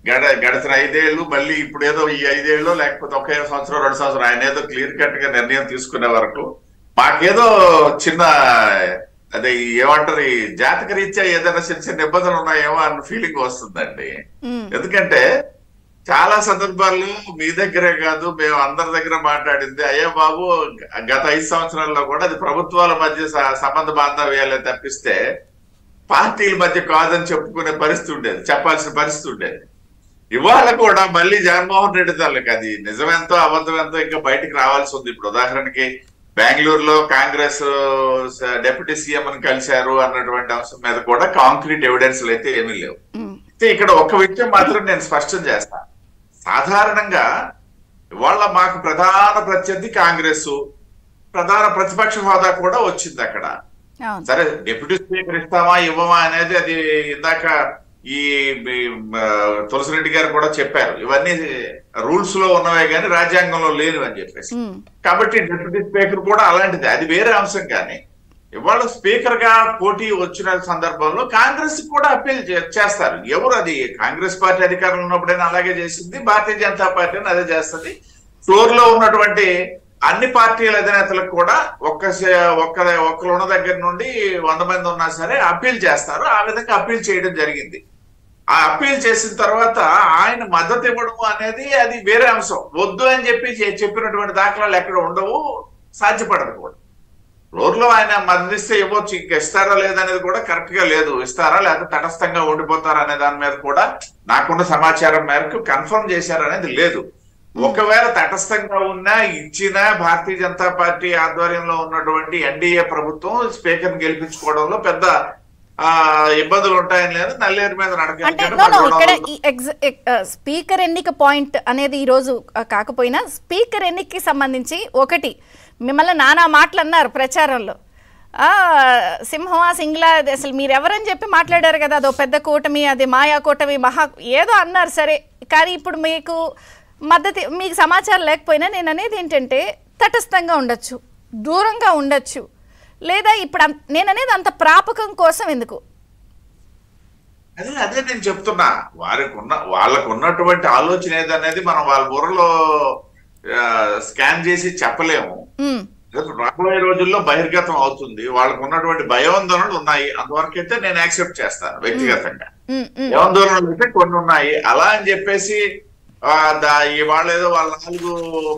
గడిచిన 5 ఏళ్ళు మళ్ళీ ఇప్పుడు ఏదో ఈ 5 ఏళ్ళు లేకపోతే ఒకే సంవత్సరం 2 సంవత్సరం ఆయన ఏదో క్లియర్ కట్ గా నిర్ణయం తీసుకునే వరకు మాకేదో చిన్న అదే ఏమంటారు ఈ జాతక రీత్యా ఏదైనా చిన్న చిన్న ఇబ్బందులు ఉన్నాయేమో అన్న ఫీలింగ్ వస్తుందండి. ఎందుకంటే చాలా సందర్భాల్లో మీ దగ్గరే కాదు మేము అందరి దగ్గర మాట్లాడింది అయ్యా బాబు గత 5 సంవత్సరాల్లో కూడా అది ప్రభుత్వాల మధ్య సంబంధ బాంధవ్యాలే తప్పిస్తే పార్టీల మధ్య కాదని చెప్పుకునే పరిస్థితి ఉండేది, చెప్పాల్సిన పరిస్థితి ఉండేది. ఇవాళ కూడా మళ్ళీ జగన్మోహన్ రెడ్డి తాలూకు అది నిజమెంతో అబద్ధం ఎంతో ఇంకా బయటకు రావాల్సి ఉంది. ఇప్పుడు ఉదాహరణకి బెంగళూరులో కాంగ్రెస్ డిప్యూటీ సీఎం అని కలిశారు అన్నటువంటి అంశం మీద కూడా కాంక్రీట్ ఎవిడెన్స్లు అయితే ఏమీ లేవు. అయితే ఇక్కడ ఒక విషయం మాత్రం నేను స్పష్టం చేస్తాను. సాధారణంగా ఇవాళ మాకు ప్రధాన ప్రత్యర్థి కాంగ్రెస్, ప్రధాన ప్రతిపక్ష హోదా కూడా వచ్చింది అక్కడ. సరే డిప్యూటీ స్పీకర్ ఇస్తామా ఇవ్వమా అనేది అది ఇందాక ఈ తులసిరెడ్డి గారు కూడా చెప్పారు, ఇవన్నీ రూల్స్ లో ఉన్నవే కానీ రాజ్యాంగంలో లేనివి అని చెప్పేసి. కాబట్టి డిప్యూటీ స్పీకర్ కూడా అలాంటిది, అది వేరే అంశం. కానీ ఇవాళ స్పీకర్ గా పోటీ వచ్చిన సందర్భంలో కాంగ్రెస్ కూడా అప్పీల్ చేస్తారు. ఎవరు అది కాంగ్రెస్ పార్టీ అధికారంలో ఉన్నప్పుడైనా అలాగే చేసింది, భారతీయ జనతా పార్టీ అదే చేస్తుంది. ఫ్లోర్ లో ఉన్నటువంటి అన్ని పార్టీల అధినేతలకు కూడా ఒక్కరు ఉన్న దగ్గర నుండి 100 మంది ఉన్నా సరే అప్పీల్ చేస్తారు. ఆ విధంగా అప్పీల్ చేయడం జరిగింది. ఆ అప్పీల్ చేసిన తర్వాత ఆయన మద్దతు ఇవ్వడం అనేది అది వేరే అంశం. వద్దు అని చెప్పినటువంటి దాఖలాలు ఎక్కడ ఉండవు, సాధ్యపడదు కూడా. ఫ్లోర్ లో ఆయన మద్దతు ఇస్తే ఇవ్వచ్చు, ఇంకా ఇస్తారా లేదనేది కూడా కరెక్ట్ గా లేదు. ఇస్తారా లేకపోతే తటస్థంగా ఉండిపోతారా అనే దాని మీద కూడా నాకున్న సమాచారం మేరకు కన్ఫర్మ్ చేశారనేది లేదు. ఒకవేళ తటస్థంగా ఉన్నా ఇచ్చినా భారతీయ జనతా పార్టీ ఆధ్వర్యంలో ఉన్నటువంటి ఎన్డీఏ ప్రభుత్వం స్పీకర్ గెలిపించుకోవడంలో పెద్ద ఇబ్బందులు ఉంటాయని లేదు. నల్లేరు మీద స్పీకర్ ఎన్నిక పాయింట్ అనేది ఈ రోజు కాకపోయినా స్పీకర్ ఎన్నికకి సంబంధించి ఒకటి మిమ్మల్ని నానా మాటలు అన్నారు ప్రచారంలో. సింహమా సింగ్లా అసలు మీరు ఎవరని చెప్పి మాట్లాడారు కదా, అదో పెద్ద కూటమి, అది మాయా కూటమి, మహా ఏదో అన్నారు. సరే, కానీ ఇప్పుడు మీకు మద్దతు, మీకు సమాచారం లేకపోయినా నేను అనేది ఏంటంటే తటస్థంగా ఉండొచ్చు, దూరంగా ఉండొచ్చు, లేదా ఇప్పుడు నేను అనేది అంత ప్రాపకం కోసం ఎందుకు? అదే నేను చెప్తున్నా, వాళ్ళకు ఉన్నటువంటి ఆలోచన ఏదనేది మనం వాళ్ళ బుర్రలో స్కాన్ చేసి చెప్పలేము. రాబోయే రోజుల్లో బహిర్గతం అవుతుంది. వాళ్ళకు ఉన్నటువంటి భయాందోళనలు ఉన్నాయి, అంతవరకు అయితే నేను యాక్సెప్ట్ చేస్తాను వ్యక్తిగతంగా. భయాందోళనలు అయితే కొన్ని ఉన్నాయి. అలా అని చెప్పేసి ఇవాళ ఏదో వాళ్ళ 4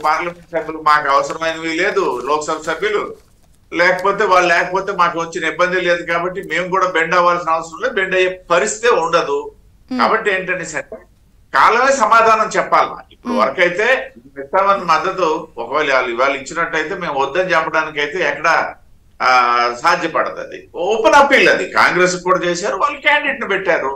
పార్లమెంట్ సభ్యులు మాకు అవసరమైనవి లేదు, లోక్సభ సభ్యులు లేకపోతే మాకు వచ్చిన ఇబ్బంది లేదు కాబట్టి మేము కూడా బెండ్ అవ్వాల్సిన అవసరం లేదు, బెండ్ అయ్యే పరిస్థితి ఉండదు. కాబట్టి ఏంటంటే సరే కాలమే సమాధానం చెప్పాలి. ఇప్పుడు వరకైతే ఇస్తామని మద్దతు ఒకవేళ ఇవాళ ఇచ్చినట్టయితే మేము వద్దని చెప్పడానికి అయితే ఎక్కడ సాధ్యపడదు. అది ఓపెన్ అప్పీల్, అది కాంగ్రెస్ కూడా చేశారు, వాళ్ళు క్యాండిడేట్ ని పెట్టారు.